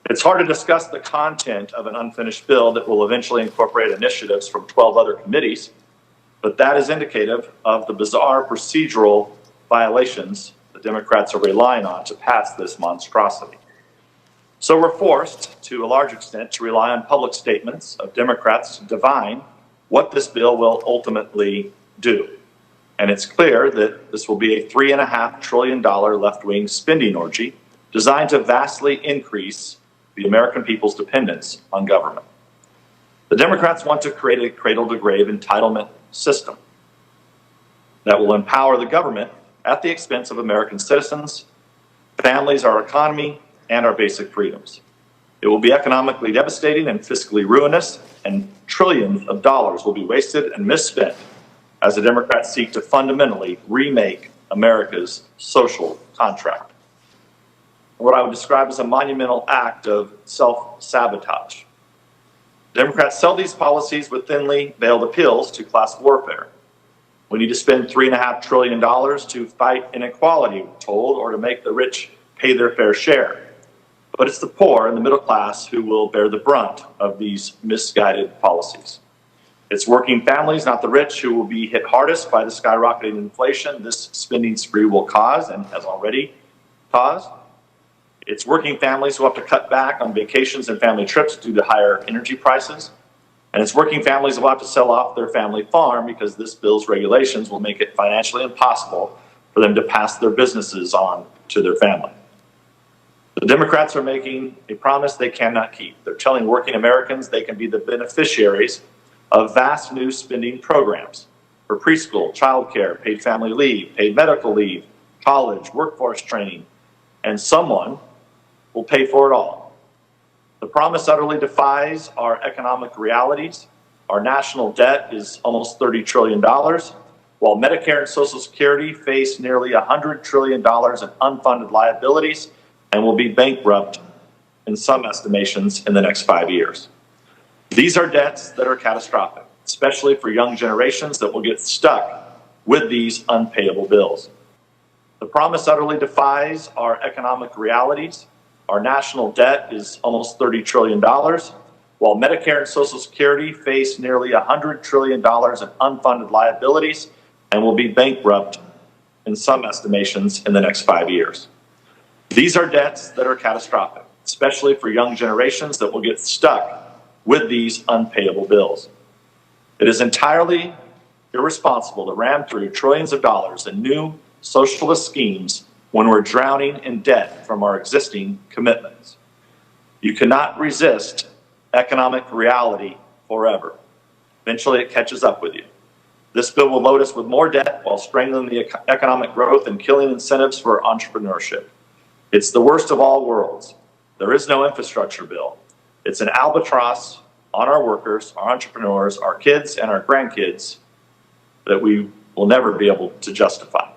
It's hard to discuss the content of an unfinished bill that will eventually incorporate initiatives from 12 other committees, but that is indicative of the bizarre procedural violations the Democrats are relying on to pass this monstrosity. So we're forced, to a large extent, to rely on public statements of Democrats to divine what this bill will ultimately do. And it's clear that this will be a $3.5 trillion left-wing spending orgy designed to vastly increase the American people's dependence on government. The Democrats want to create a cradle-to-grave entitlement system that will empower the government at the expense of American citizens, families, our economy, and our basic freedoms. It will be economically devastating and fiscally ruinous, and trillions of dollars will be wasted and misspent as the Democrats seek to fundamentally remake America's social contract. What I would describe as a monumental act of self-sabotage. Democrats sell these policies with thinly veiled appeals to class warfare. We need to spend $3.5 trillion to fight inequality, we're told, or to make the rich pay their fair share. But it's the poor and the middle class who will bear the brunt of these misguided policies. It's working families, not the rich, who will be hit hardest by the skyrocketing inflation this spending spree will cause and has already caused. It's working families who have to cut back on vacations and family trips due to higher energy prices. And it's working families who will have to sell off their family farm because this bill's regulations will make it financially impossible for them to pass their businesses on to their family. The Democrats are making a promise they cannot keep. They're telling working Americans they can be the beneficiaries of vast new spending programs for preschool, childcare, paid family leave, paid medical leave, college, workforce training, and someone will pay for it all. The promise utterly defies our economic realities. Our national debt is almost $30 trillion, while Medicare and Social Security face nearly $100 trillion in unfunded liabilities and will be bankrupt in some estimations in the next 5 years. These are debts that are catastrophic, especially for young generations that will get stuck with these unpayable bills. The promise utterly defies our economic realities. Our national debt is almost $30 trillion, while Medicare and Social Security face nearly $100 trillion in unfunded liabilities and will be bankrupt in some estimations in the next 5 years. These are debts that are catastrophic, especially for young generations that will get stuck with these unpayable bills. It is entirely irresponsible to ram through trillions of dollars in new socialist schemes when we're drowning in debt from our existing commitments. You cannot resist economic reality forever. Eventually it catches up with you. This bill will load us with more debt while strangling the economic growth and killing incentives for entrepreneurship. It's the worst of all worlds. There is no infrastructure bill. It's an albatross on our workers, our entrepreneurs, our kids, and our grandkids that we will never be able to justify.